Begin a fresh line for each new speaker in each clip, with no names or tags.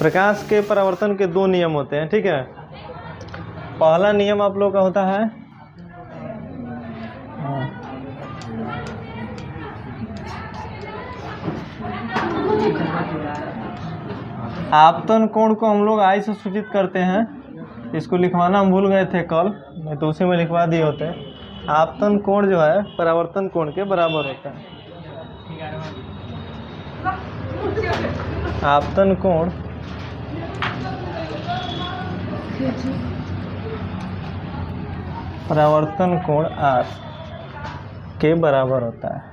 प्रकाश के परावर्तन के दो नियम होते हैं, ठीक है। पहला नियम आप लोग का होता है आपतन कोण को हम लोग आई से सूचित करते हैं। इसको लिखवाना हम भूल गए थे कल, नहीं तो उसी में लिखवा दिए होते। आपतन कोण जो है परावर्तन कोण के बराबर होता है। आपतन कोण परावर्तन कोण R के बराबर होता है।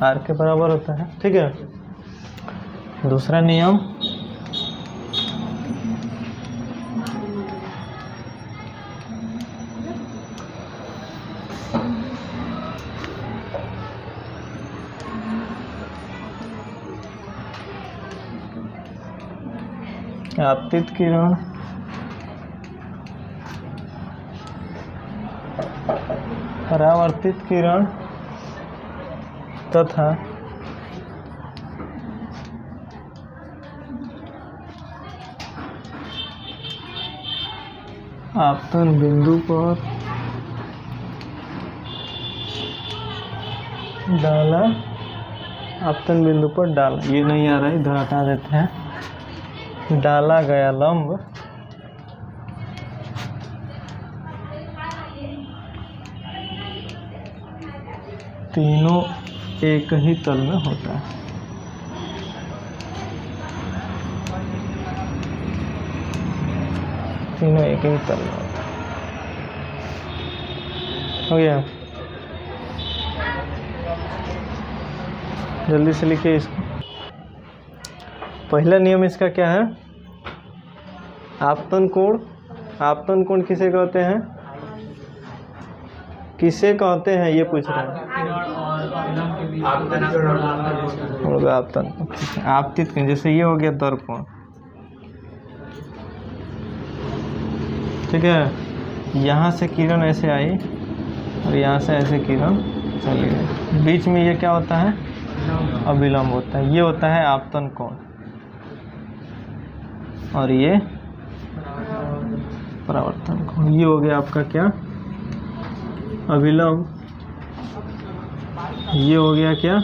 R के बराबर होता है, ठीक है। दूसरा नियम आपतित किरण परावर्तित किरण तथा आपतन बिंदु पर डाला, आपतन बिंदु पर डाला, ये नहीं आ रहा है, इधर हटा देते हैं। डाला गया लंब तीनों एक ही तल में होता है। तीनों एक ही तल में होता है। हो गया, जल्दी से लिखिए इसको। पहला नियम इसका क्या है? आपतन कोण। आपतन कोण किसे कहते हैं? किसे कहते हैं ये पूछ रहे हैं। आपतन, आपतित किरण, जैसे ये हो गया दर्पण, ठीक है। यहाँ से किरण ऐसे आई और यहाँ से ऐसे किरण चली गई, बीच में ये क्या होता है? अभिलंब होता है। ये होता है आपतन कोण और ये परावर्तन कोण। ये हो गया आपका क्या? अभिलंब। ये हो गया क्या?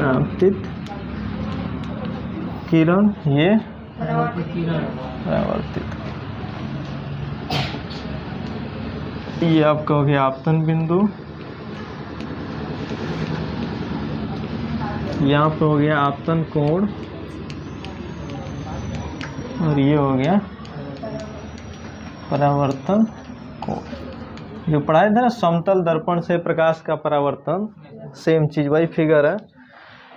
आपतित किरण। ये परावर्तित। ये आपका हो गया आपतन बिंदु, यहाँ पे हो गया आपतन कोण और ये हो गया परावर्तन कोण। जो पढ़ाया था ना समतल दर्पण से प्रकाश का परावर्तन, सेम चीज, वही फिगर है।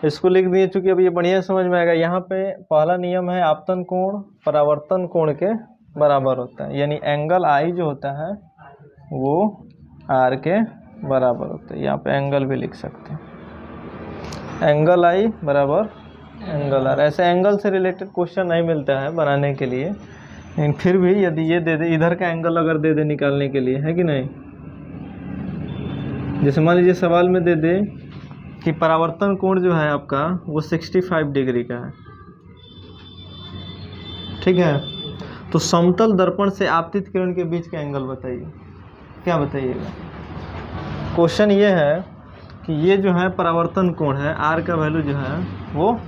इसको लिख दिए चूंकि अब ये बढ़िया समझ में आएगा। यहाँ पे पहला नियम है आपतन कोण परावर्तन कोण के बराबर होता है, यानी एंगल आई जो होता है वो R के बराबर होता है। यहाँ पे एंगल भी लिख सकते हैं, एंगल आई बराबर एंगल R। ऐसे एंगल से रिलेटेड क्वेश्चन नहीं मिलता है बनाने के लिए, लेकिन फिर भी यदि ये दे दे, इधर का एंगल अगर दे दे निकालने के लिए, है कि नहीं। जैसे मान लीजिए सवाल में दे दे कि परावर्तन कोण जो है आपका वो 65 डिग्री का है, ठीक है। तो समतल दर्पण से आपतित किरण के बीच का एंगल बताइए, क्या बताइएगा। क्वेश्चन ये है कि ये जो है परावर्तन कोण है, R का वैल्यू जो है वो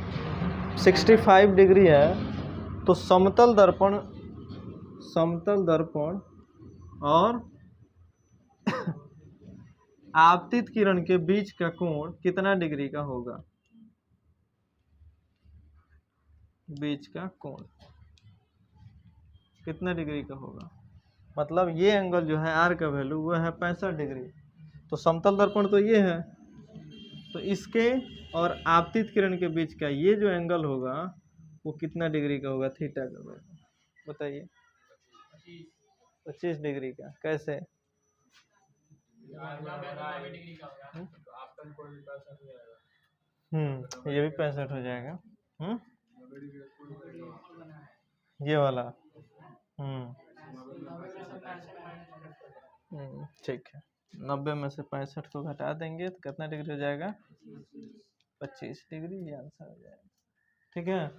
65 डिग्री है। तो समतल दर्पण और आपतित किरण के बीच का कोण कितना डिग्री का होगा? बीच का कोण कितना डिग्री का होगा? मतलब ये एंगल जो है R का वैल्यू वो है 65 डिग्री। तो समतल दर्पण तो ये है, तो इसके और आपतित किरण के बीच का ये जो एंगल होगा वो कितना डिग्री का होगा? थीटा का वैल्यू बताइए। 25 डिग्री का। कैसे? ये भी 65 हो जाएगा। ये वाला ठीक है। 90 में से 65 को घटा देंगे तो कितना डिग्री हो जाएगा? 25 डिग्री, ये आंसर हो जाएगा। ठीक है,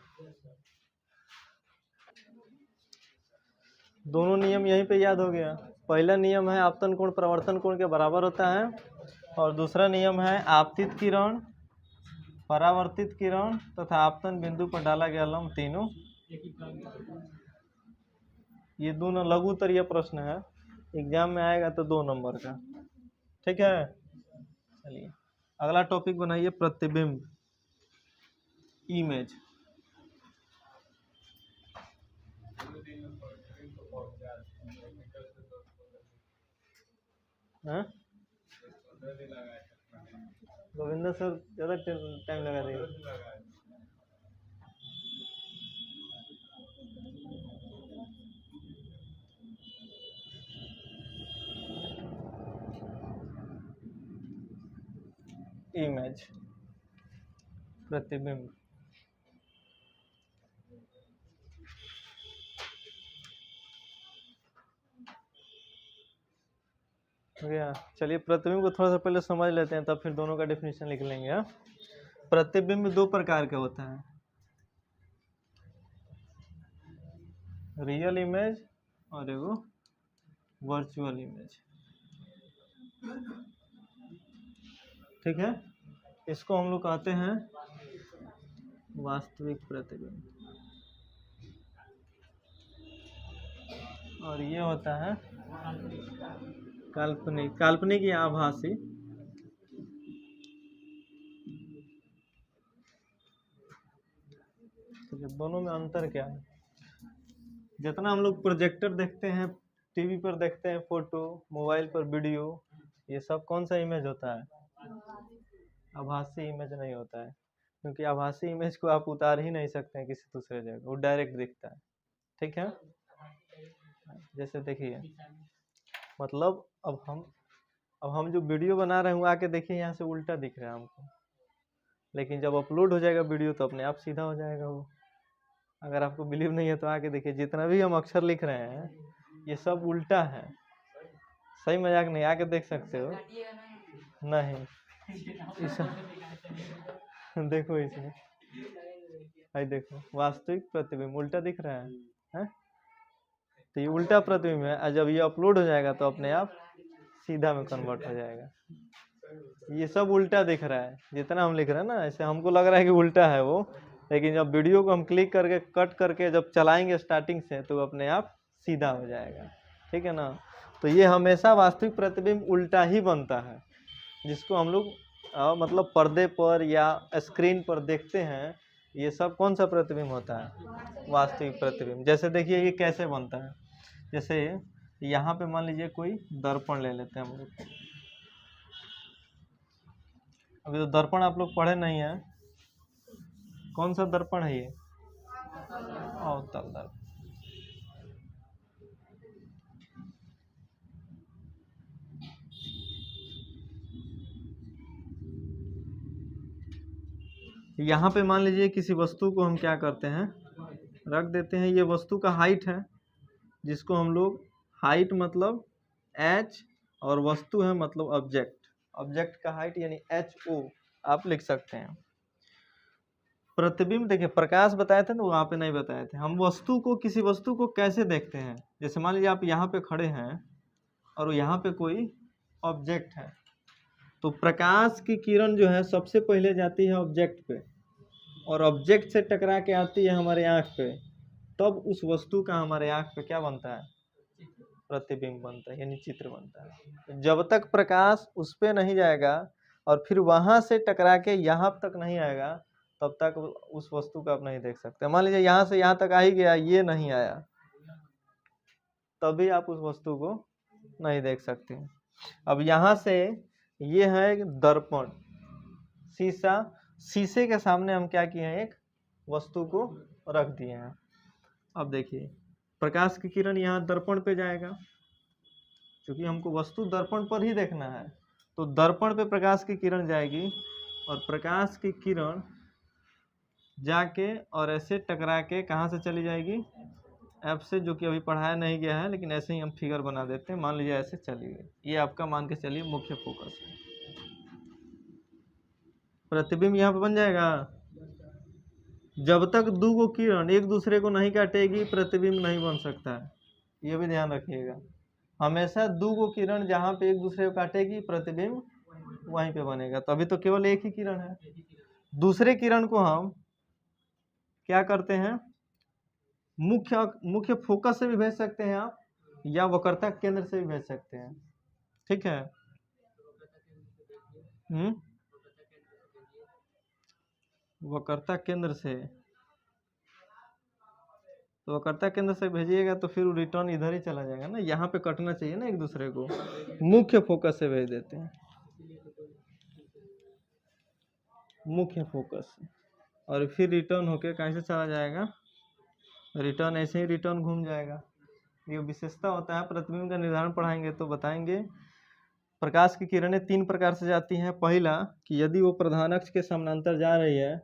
दोनों नियम यहीं पे याद हो गया। पहला नियम है आपतन कोण प्रवर्तन कोण के बराबर होता है, और दूसरा नियम है आपतित किरण, परावर्तित किरण तथा आपतन बिंदु पर डाला गया लंब तीनों। ये दोनों लघु उत्तरीय प्रश्न है, एग्जाम में आएगा तो 2 नंबर का। ठीक है, चलिए अगला टॉपिक बनाइए प्रतिबिंब, इमेज। गोविंदा सर ज़्यादा टाइम लगा देगा। इमेज, प्रतिबिंब। हो गया। चलिए प्रतिबिंब को थोड़ा सा पहले समझ लेते हैं, तब फिर दोनों का डेफिनेशन लिख लेंगे। हाँ, प्रतिबिंब 2 प्रकार का होता है, रियल इमेज और एगो वर्चुअल इमेज। ठीक है, इसको हम लोग कहते हैं वास्तविक प्रतिबिंब, और ये होता है काल्पनिक, काल्पनिक या आभासी। तो दोनों में अंतर क्या है? जितना हम लोग प्रोजेक्टर देखते हैं, टीवी पर देखते हैं फोटो, मोबाइल पर वीडियो, ये सब कौन सा इमेज होता है? आभासी इमेज नहीं होता है, क्योंकि आभासी इमेज को आप उतार ही नहीं सकते हैं किसी दूसरे जगह, वो डायरेक्ट दिखता है। ठीक है, जैसे देखिए, मतलब अब हम जो वीडियो बना रहे हैं वो आके देखिए, यहाँ से उल्टा दिख रहा है हमको, लेकिन जब अपलोड हो जाएगा वीडियो तो अपने आप सीधा हो जाएगा वो। अगर आपको बिलीव नहीं है तो आके देखिए, जितना भी हम अक्षर लिख रहे हैं ये सब उल्टा है, सही मजाक नहीं, आके देख सकते हो। नहीं देखो इसमें, भाई देखो, वास्तविक प्रतिबिंब उल्टा दिख रहा है? तो ये उल्टा प्रतिबिंब है, और जब ये अपलोड हो जाएगा तो अपने आप सीधा में कन्वर्ट हो जाएगा। ये सब उल्टा दिख रहा है, जितना हम लिख रहे हैं ना, ऐसे हमको लग रहा है कि उल्टा है वो, लेकिन जब वीडियो को हम क्लिक करके कट करके जब चलाएंगे स्टार्टिंग से तो अपने आप सीधा हो जाएगा। ठीक है ना, तो ये हमेशा वास्तविक प्रतिबिंब उल्टा ही बनता है, जिसको हम लोग मतलब पर्दे पर या स्क्रीन पर देखते हैं, ये सब कौन सा प्रतिबिंब होता है? वास्तविक प्रतिबिंब। जैसे देखिए ये कैसे बनता है, जैसे यहाँ पे मान लीजिए कोई दर्पण ले लेते हैं हम लोग। अभी तो दर्पण आप लोग पढ़े नहीं है, कौन सा दर्पण है ये? अवतल दर्पण। यहाँ पे मान लीजिए किसी वस्तु को हम क्या करते हैं, रख देते हैं। ये वस्तु का हाइट है, जिसको हम लोग हाइट मतलब h, और वस्तु है मतलब ऑब्जेक्ट, ऑब्जेक्ट का हाइट यानी HO आप लिख सकते हैं। प्रतिबिंब देखिए, प्रकाश बताए थे ना, वहाँ पे नहीं बताए थे। हम वस्तु को, किसी वस्तु को कैसे देखते हैं, जैसे मान लीजिए आप यहाँ पे खड़े हैं और यहाँ पे कोई ऑब्जेक्ट है, तो प्रकाश की किरण जो है सबसे पहले जाती है ऑब्जेक्ट पे, और ऑब्जेक्ट से टकरा के आती है हमारे आँख पे, तब उस वस्तु का हमारे आँख पे क्या बनता है? प्रतिबिंब बनता है, यानी चित्र बनता है। जब तक प्रकाश उस पे नहीं जाएगा और फिर वहां से टकरा के यहाँ तक नहीं आएगा, तब तक उस वस्तु को आप नहीं देख सकते। मान लीजिए यहाँ से यहाँ तक आ ही गया, ये नहीं आया, तभी आप उस वस्तु को नहीं देख सकते। अब यहाँ से ये है दर्पण, शीशा, शीशे के सामने हम क्या किए हैं, एक वस्तु को रख दिए हैं। अब देखिए, प्रकाश की किरण यहाँ दर्पण पे जाएगा, क्योंकि हमको वस्तु दर्पण पर ही देखना है, तो दर्पण पे प्रकाश की किरण जाएगी, और प्रकाश की किरण जाके और ऐसे टकरा के कहाँ से चली जाएगी? ऐप से, जो कि अभी पढ़ाया नहीं गया है, लेकिन ऐसे ही हम फिगर बना देते हैं। मान लीजिए ऐसे चलिए, ये आपका मान के चलिए मुख्य फोकस है। प्रतिबिंब यहाँ पे बन जाएगा। जब तक दो किरण एक दूसरे को नहीं काटेगी प्रतिबिंब नहीं बन सकता है, ये भी ध्यान रखिएगा। हमेशा दो किरण जहाँ पे एक दूसरे को काटेगी प्रतिबिंब वहीं पे बनेगा। तो अभी तो केवल एक ही किरण है, दूसरे किरण को हम क्या करते हैं, मुख्य फोकस से भी भेज सकते हैं आप, या वक्रता केंद्र से भी भेज सकते हैं। ठीक है। वक्रता केंद्र से, तो वक्रता केंद्र से भेजिएगा तो फिर रिटर्न इधर ही चला जाएगा ना, यहाँ पे कटना चाहिए ना एक दूसरे को। मुख्य फोकस से भेज देते हैं, मुख्य फोकस से, और फिर रिटर्न होके कैसे चला जाएगा, रिटर्न ऐसे ही रिटर्न घूम जाएगा। ये विशेषता होता है। प्रतिबिंब का निर्धारण पढ़ाएंगे तो बताएंगे। प्रकाश की किरणें 3 प्रकार से जाती हैं। पहला कि यदि वो प्रधान अक्ष के समानांतर जा रही है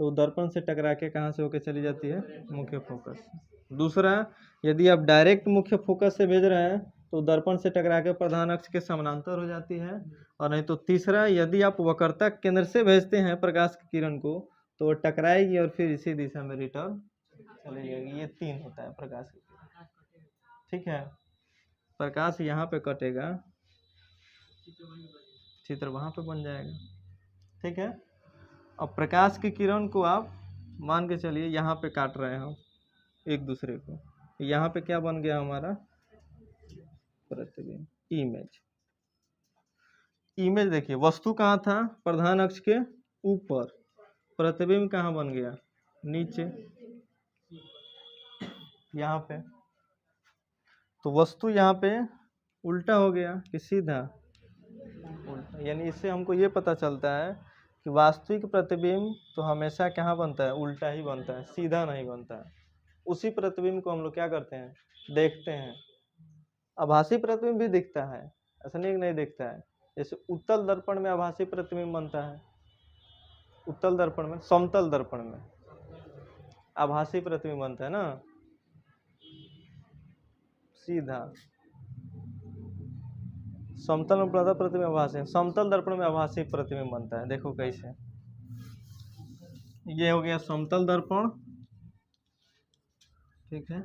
तो दर्पण से टकरा के कहाँ से होकर चली जाती है, मुख्य फोकस। दूसरा, यदि आप डायरेक्ट मुख्य फोकस से भेज रहे हैं तो दर्पण से टकरा के प्रधान अक्ष के समानांतर हो जाती है। और नहीं तो तीसरा, यदि आप वक्रता केंद्र से भेजते हैं प्रकाश की किरण को तो वो टकराएगी और फिर इसी दिशा में रिटर्न चली जाएगी। ये 3 होता है प्रकाश की किरण। ठीक है। प्रकाश यहाँ पे कटेगा, चित्र वहाँ पे बन जाएगा। ठीक है। अब प्रकाश की किरण को आप मान के चलिए यहाँ पे काट रहे हैं हम एक दूसरे को, यहाँ पे क्या बन गया हमारा, प्रतिबिंब, इमेज। इमेज देखिए, वस्तु कहाँ था, प्रधान अक्ष के ऊपर, प्रतिबिंब कहाँ बन गया, नीचे, यहाँ पे। तो वस्तु यहाँ पे उल्टा हो गया कि सीधा, उल्टा। यानी इससे हमको ये पता चलता है कि वास्तविक प्रतिबिंब तो हमेशा कहाँ बनता है, उल्टा ही बनता है, सीधा नहीं बनता है। उसी प्रतिबिंब को हम लोग क्या करते हैं, देखते हैं। आभासी प्रतिबिंब भी दिखता है, ऐसा नहीं कि नहीं दिखता है। जैसे उत्तल दर्पण में आभासी प्रतिबिंब बनता है, उत्तल दर्पण में, समतल दर्पण में आभासी प्रतिबिंब बनता है ना, सीधा। समतल में प्रतिबिंब आभासी, समतल दर्पण में आभासी प्रतिबिंब बनता है। देखो कैसे, ये हो गया समतल दर्पण। ठीक है।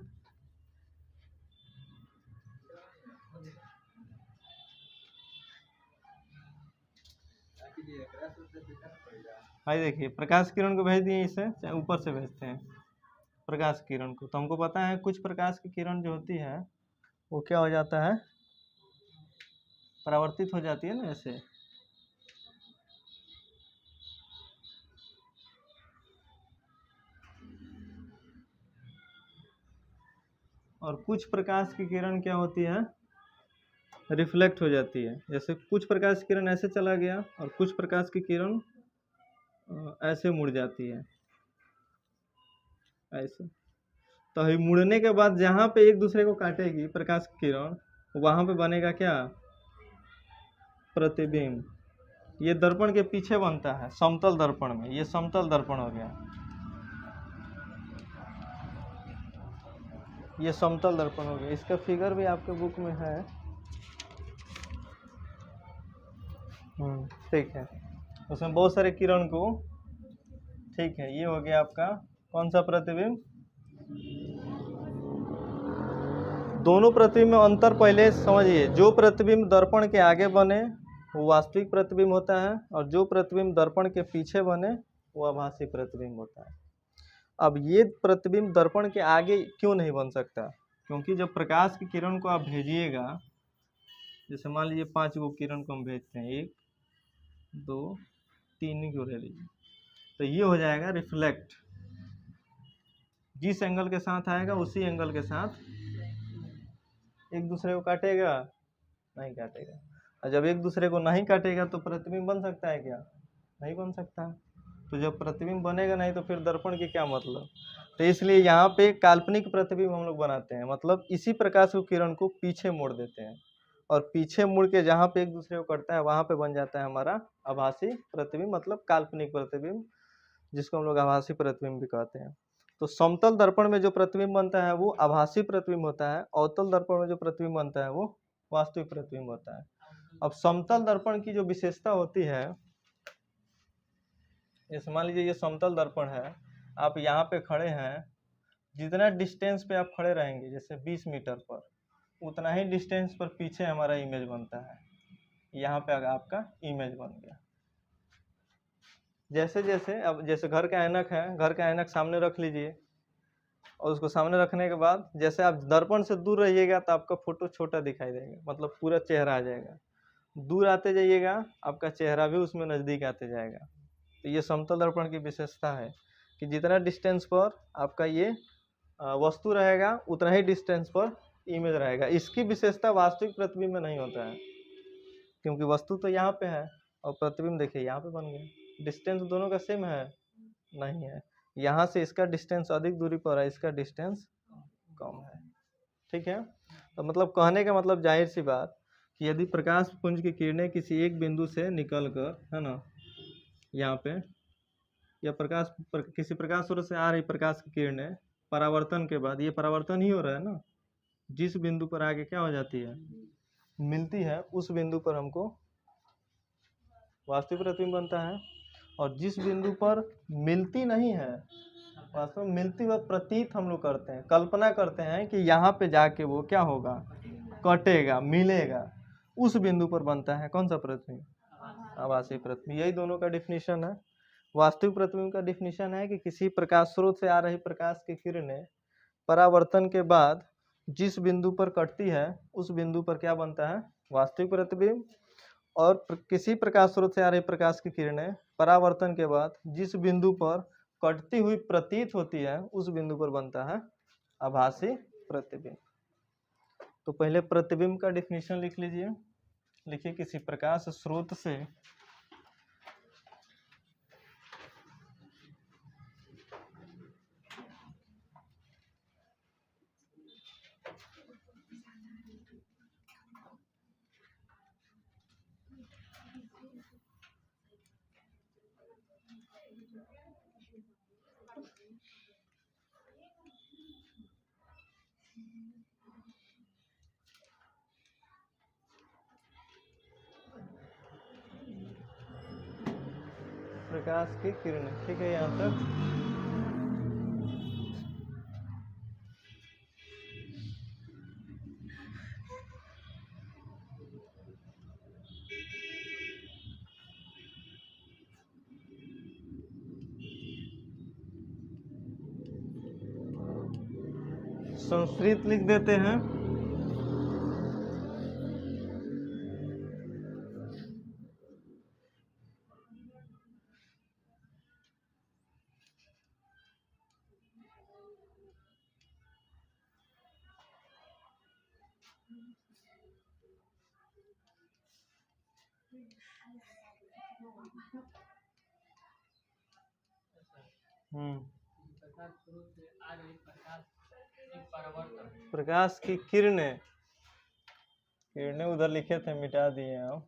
भाई देखिए, प्रकाश किरण को भेज दिए, इसे चाहे ऊपर से भेजते हैं प्रकाश किरण को, तो हमको पता है कुछ प्रकाश की किरण जो होती है वो क्या हो जाता है, परावर्तित हो जाती है ना ऐसे। और कुछ प्रकाश की किरण क्या होती है, रिफ्लेक्ट हो जाती है। जैसे कुछ प्रकाश की किरण ऐसे चला गया और कुछ प्रकाश की किरण ऐसे मुड़ जाती है, ऐसे। तो अभी मुड़ने के बाद जहाँ पे एक दूसरे को काटेगी प्रकाश की किरण, वहाँ पे बनेगा क्या, प्रतिबिंब। ये दर्पण के पीछे बनता है, समतल दर्पण में। ये समतल दर्पण हो गया, ये समतल दर्पण हो गया। इसका फिगर भी आपके बुक में है। ठीक है। उसमें बहुत सारे किरण को, ठीक है, ये हो गया आपका कौन सा प्रतिबिंब। दोनों प्रतिबिंब में अंतर पहले समझिए। जो प्रतिबिंब दर्पण के आगे बने वो वास्तविक प्रतिबिंब होता है, और जो प्रतिबिंब दर्पण के पीछे बने वो आभासी प्रतिबिंब होता है। अब ये प्रतिबिंब दर्पण के आगे क्यों नहीं बन सकता, क्योंकि जब प्रकाश की किरण को आप भेजिएगा, जैसे मान लीजिए 5 गो किरण को हम भेजते हैं, 1 2 3 को ले लीजिए, तो ये हो जाएगा रिफ्लेक्ट। जिस एंगल के साथ आएगा उसी एंगल के साथ एक दूसरे को काटेगा, नहीं काटेगा। और जब एक दूसरे को नहीं काटेगा तो प्रतिबिंब बन सकता है क्या, नहीं बन सकता। तो जब प्रतिबिंब बनेगा नहीं तो फिर दर्पण की क्या मतलब। तो इसलिए यहाँ पे काल्पनिक प्रतिबिंब हम लोग बनाते हैं, मतलब इसी प्रकाश की किरण को पीछे मोड़ देते हैं, और पीछे मुड़ के जहाँ पे एक दूसरे को कटता है वहाँ पे बन जाता है हमारा आभासी प्रतिबिंब, मतलब काल्पनिक प्रतिबिंब, जिसको हम लोग आभासी प्रतिबिंब भी कहते हैं। तो समतल दर्पण में जो प्रतिबिंब बनता है वो आभासी प्रतिबिंब होता है, अवतल दर्पण में जो प्रतिबिंब बनता है वो वास्तविक प्रतिबिंब होता है। अब समतल दर्पण की जो विशेषता होती है, जैसे मान लीजिए ये समतल दर्पण है, आप यहाँ पे खड़े हैं, जितना डिस्टेंस पे आप खड़े रहेंगे जैसे 20 मीटर पर, उतना ही डिस्टेंस पर पीछे हमारा इमेज बनता है। यहाँ पे आपका इमेज बन गया। जैसे जैसे अब जैसे घर का ऐनक है, घर का ऐनक सामने रख लीजिए और उसको सामने रखने के बाद जैसे आप दर्पण से दूर रहिएगा तो आपका फोटो छोटा दिखाई देगा, मतलब पूरा चेहरा आ जाएगा। दूर आते जाइएगा आपका चेहरा भी उसमें नज़दीक आते जाएगा। तो ये समतल दर्पण की विशेषता है कि जितना डिस्टेंस पर आपका ये वस्तु रहेगा उतना ही डिस्टेंस पर इमेज रहेगा। इसकी विशेषता वास्तविक प्रतिबिंब में नहीं होता है, क्योंकि वस्तु तो यहाँ पे है और प्रतिबिंब देखिए यहाँ पे बन गया। डिस्टेंस दोनों का सेम है? नहीं है। यहाँ से इसका डिस्टेंस अधिक दूरी पर है, इसका डिस्टेंस कम है। ठीक है, तो मतलब कहने का मतलब जाहिर सी बात कि यदि प्रकाश पुंज की किरणें किसी एक बिंदु से निकलकर, है ना, यहाँ पे या किसी प्रकाश स्रोत से आ रही प्रकाश की किरणें परावर्तन के बाद, ये परावर्तन ही हो रहा है ना, जिस बिंदु पर आगे क्या हो जाती है, मिलती है, उस बिंदु पर हमको वास्तविक प्रतिबिंब बनता है। और जिस बिंदु पर मिलती नहीं है, वास्तव में मिलती हुआ प्रतीत हम लोग करते हैं, कल्पना करते हैं कि यहाँ पे जाके वो क्या होगा, कटेगा, मिलेगा, उस बिंदु पर बनता है कौन सा प्रतिबिंब, आभासी प्रतिबिंब। यही दोनों का डिफिनीशन है। वास्तविक प्रतिबिंब का डिफिनीशन है कि किसी प्रकाश स्रोत से आ रही प्रकाश की किरणें परावर्तन के बाद जिस बिंदु पर कटती है उस बिंदु पर क्या बनता है, वास्तविक प्रतिबिंब। और किसी प्रकाश स्रोत से आ रही प्रकाश की किरणें परावर्तन के बाद जिस बिंदु पर कटती हुई प्रतीत होती है उस बिंदु पर बनता है आभासी प्रतिबिंब। तो पहले प्रतिबिंब का डिफिनीशन लिख लीजिए। लिखिए, किसी प्रकाश स्रोत से प्रकाश की किरणें, ठीक है, यहाँ तक संस्कृत लिख देते हैं। प्रकाश की किरणें, किरणें उधर लिखे थे, मिटा दिए आप।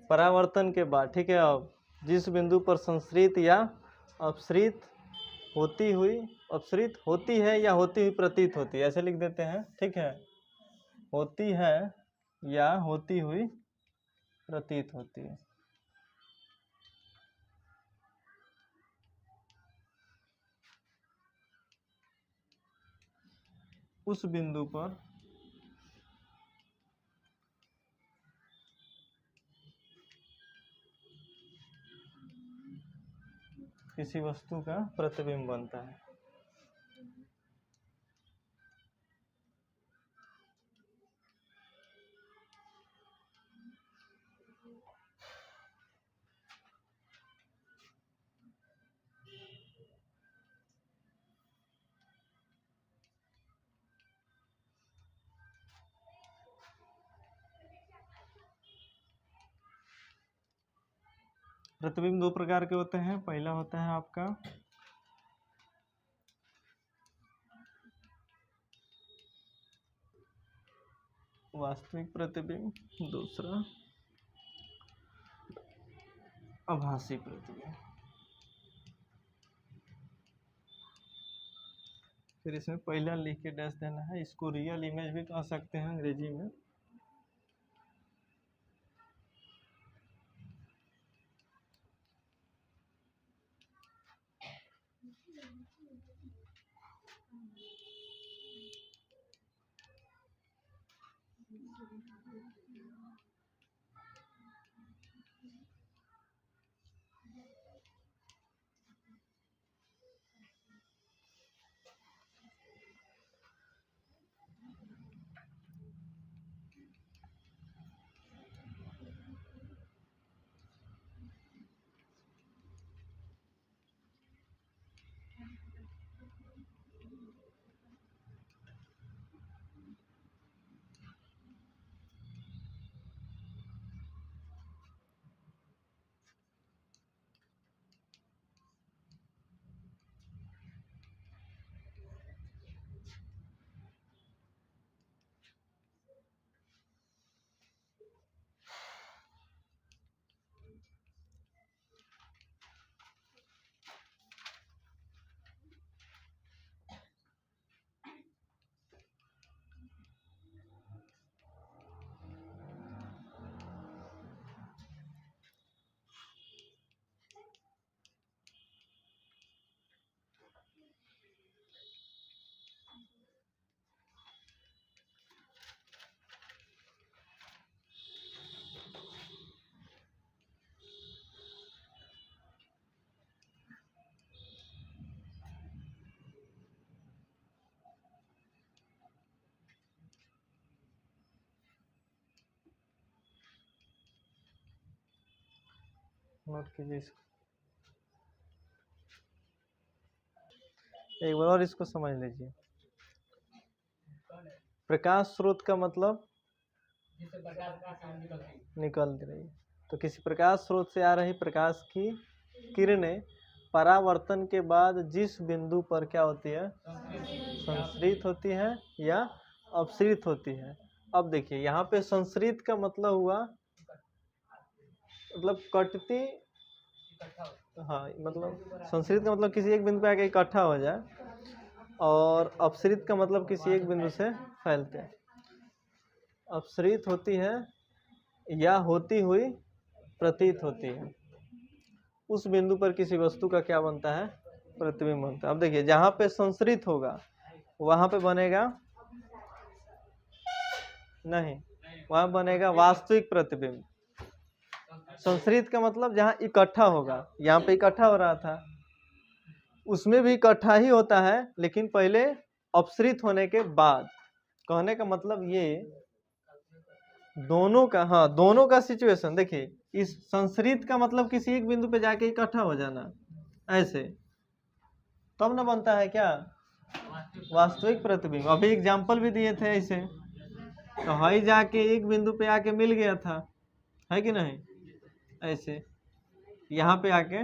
परावर्तन के बाद, ठीक है, अब जिस बिंदु पर संश्रित या अपसृत होती हुई, अपसृत होती है या होती हुई प्रतीत होती है, ऐसे लिख देते हैं। ठीक है, होती है या होती हुई प्रतीत होती है, उस बिंदु पर किसी वस्तु का प्रतिबिंब बनता है। प्रतिबिंब दो प्रकार के होते हैं। पहला होता है आपका वास्तविक प्रतिबिंब, दूसरा आभासी प्रतिबिंब। फिर इसमें पहला लिख के डैश देना है। इसको रियल इमेज भी कह सकते हैं अंग्रेजी में। नोट कीजिए इसको, एक बार और इसको समझ लीजिए। प्रकाश स्रोत का मतलब निकल रही है, तो किसी प्रकाश स्रोत से आ रही प्रकाश की किरणें परावर्तन के बाद जिस बिंदु पर क्या होती है, संश्रित होती है या अपसृत होती है। अब देखिए यहाँ पे संश्रित का मतलब हुआ मतलब कटती, हाँ मतलब संश्रित का मतलब किसी एक बिंदु पे आके इकट्ठा हो जाए, और अपसृत का मतलब किसी एक बिंदु से फैलते हैं। अपसृत होती है या होती हुई प्रतीत होती है, उस बिंदु पर किसी वस्तु का क्या बनता है, प्रतिबिंब बनता है। अब देखिए जहाँ पे संश्रित होगा वहाँ पे बनेगा नहीं, वहाँ बनेगा वास्तविक प्रतिबिंब। संश्रित का मतलब जहाँ इकट्ठा होगा, यहाँ पे इकट्ठा हो रहा था, उसमें भी इकट्ठा ही होता है लेकिन पहले अपसृत होने के बाद। कहने का मतलब ये दोनों का, हाँ दोनों का सिचुएशन देखिए। इस संश्रित का मतलब किसी एक बिंदु पे जाके इकट्ठा हो जाना, ऐसे तब न बनता है क्या, वास्तविक प्रतिबिंब। अभी एग्जाम्पल भी दिए थे ऐसे, तो हई जाके एक बिंदु पे आके मिल गया था, है कि नहीं, ऐसे यहाँ पे आके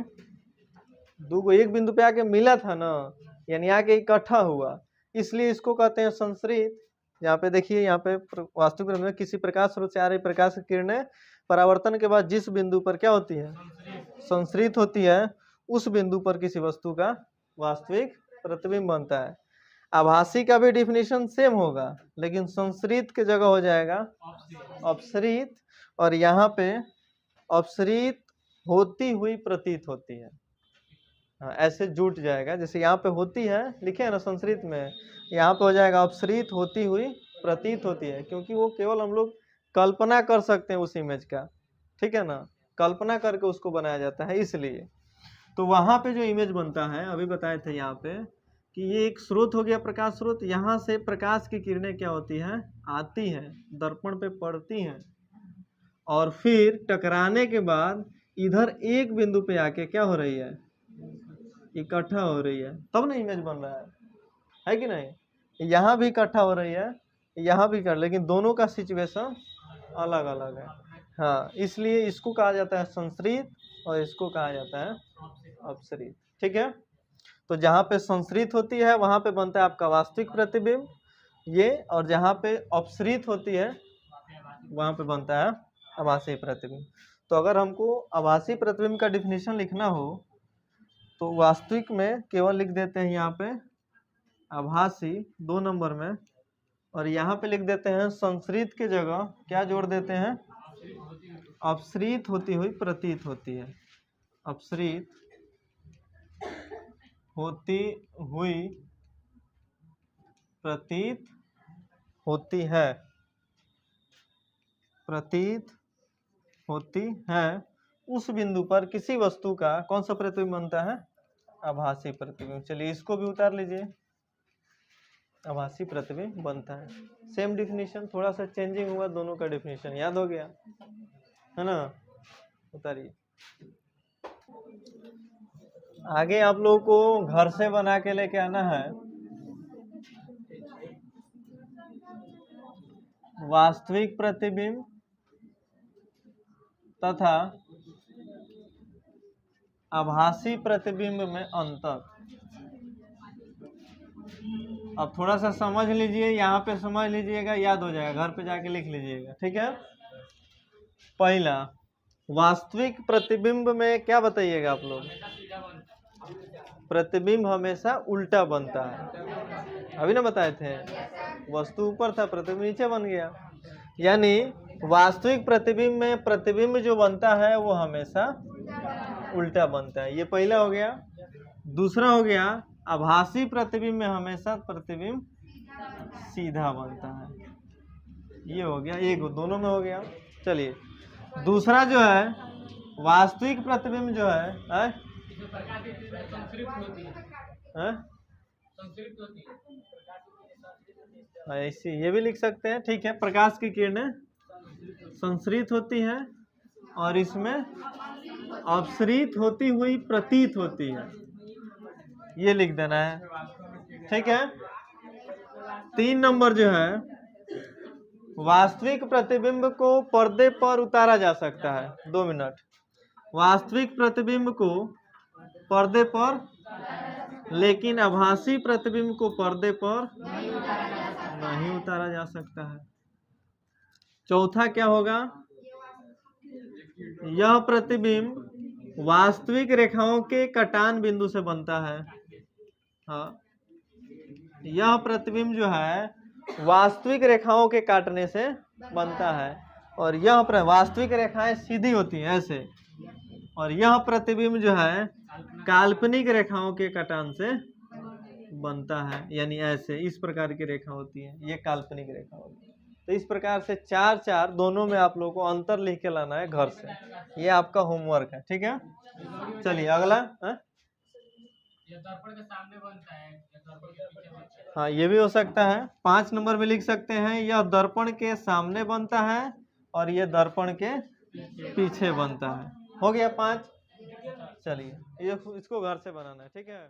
दो एक बिंदु पे आके मिला था ना, यानी आके इकट्ठा हुआ, इसलिए इसको कहते हैं संश्रित। यहाँ पे देखिए, यहाँ पे वास्तविक प्रतिबिंब में किसी प्रकाश स्रोत से आ रही प्रकाश की किरणें परावर्तन के बाद जिस बिंदु पर क्या होती है, संश्रित होती है, उस बिंदु पर किसी वस्तु का वास्तविक प्रतिबिंब बनता है। आभासी का भी डिफिनीशन सेम होगा, लेकिन संश्रित की जगह हो जाएगा अपसृत, और यहाँ पे अपसृत होती हुई प्रतीत होती है। हाँ ऐसे जुट जाएगा, जैसे यहाँ पे होती है लिखे है ना संश्रित में, यहाँ पे हो जाएगा अपसृत होती हुई प्रतीत होती है, क्योंकि वो केवल हम लोग कल्पना कर सकते हैं उस इमेज का, ठीक है ना, कल्पना करके उसको बनाया जाता है इसलिए। तो वहाँ पे जो इमेज बनता है, अभी बताए थे यहाँ पे कि ये एक स्रोत हो गया, प्रकाश स्रोत। यहाँ से प्रकाश की किरणें क्या होती हैं, आती हैं, दर्पण पे पड़ती हैं, और फिर टकराने के बाद इधर एक बिंदु पे आके क्या हो रही है, इकट्ठा हो रही है, तब ना इमेज बन रहा है कि नहीं। यहाँ भी इकट्ठा हो रही है, यहाँ भी कर, लेकिन दोनों का सिचुएशन अलग अलग है। हाँ इसलिए इसको कहा जाता है संश्रित और इसको कहा जाता है अपसृत, ठीक है। तो जहाँ पे संश्रित होती है वहाँ पे बनता है आपका वास्तविक प्रतिबिंब ये, और जहाँ पे अपसृत होती है वहाँ पे बनता है आभासी प्रतिबिंब। तो अगर हमको आभासी प्रतिबिंब का डिफिनीशन लिखना हो तो वास्तविक में केवल लिख देते हैं यहाँ पे आभासी 2 नंबर में, और यहाँ पे लिख देते हैं संश्रित के जगह क्या जोड़ देते हैं, अपसृत होती हुई प्रतीत होती है, अपसृत होती हुई प्रतीत होती है, प्रतीत होती है उस बिंदु पर किसी वस्तु का कौन सा प्रतिबिंब बनता है, आभासी प्रतिबिंब। चलिए इसको भी उतार लीजिए, आभासी प्रतिबिंब बनता है। सेम डिफिनीशन, थोड़ा सा चेंजिंग हुआ, दोनों का डिफिनीशन याद हो गया है ना। उतारिए। आगे आप लोगों को घर से बना के लेके आना है वास्तविक प्रतिबिंब तथा आभासी प्रतिबिंब में अंतर। अब थोड़ा सा समझ लीजिए, यहाँ पे समझ लीजिएगा, याद हो जाएगा, घर पे जाके लिख लीजिएगा, ठीक है। पहला, वास्तविक प्रतिबिंब में क्या बताइएगा आप लोग, प्रतिबिंब हमेशा उल्टा बनता है। अभी ना बताए थे, वस्तु ऊपर था, प्रतिबिंब नीचे बन गया। यानी वास्तविक प्रतिबिंब में प्रतिबिंब जो बनता है वो हमेशा उल्टा बनता है, ये पहला हो गया। दूसरा हो गया, आभासी प्रतिबिंब में हमेशा प्रतिबिंब सीधा बनता है, ये हो गया, एक दोनों में हो गया। चलिए दूसरा जो है, वास्तविक प्रतिबिंब जो है, ऐसे ये भी लिख सकते हैं, ठीक है। प्रकाश की किरणें संश्रित होती है और इसमें अपसृत होती हुई प्रतीत होती है, ये लिख देना है, ठीक है। 3 नंबर जो है, वास्तविक प्रतिबिंब को पर्दे पर उतारा जा सकता है। 2 मिनट, वास्तविक प्रतिबिंब को पर्दे पर, लेकिन आभासी प्रतिबिंब को पर्दे पर नहीं उतारा जा सकता है। चौथा क्या होगा, यह प्रतिबिंब वास्तविक रेखाओं के कटान बिंदु से बनता है। हाँ, यह प्रतिबिंब जो है वास्तविक रेखाओं के काटने से बनता है, और यह वास्तविक रेखाएं सीधी होती हैं ऐसे, और यह प्रतिबिंब जो है काल्पनिक रेखाओं के कटान से बनता है, यानी ऐसे, इस प्रकार की रेखा होती है, ये काल्पनिक रेखा होती है। तो इस प्रकार से 4 दोनों में आप लोगों को अंतर लिख के लाना है घर से, ये आपका होमवर्क है, ठीक है। चलिए अगला, ये दर्पण के सामने बनता है, दर्पण के पीछे बनता है। हाँ, ये भी हो सकता है। 5 नंबर में लिख सकते हैं, यह दर्पण के सामने बनता है और ये दर्पण के पीछे बनता है। हो गया 5। चलिए ये इसको घर से बनाना है, ठीक है।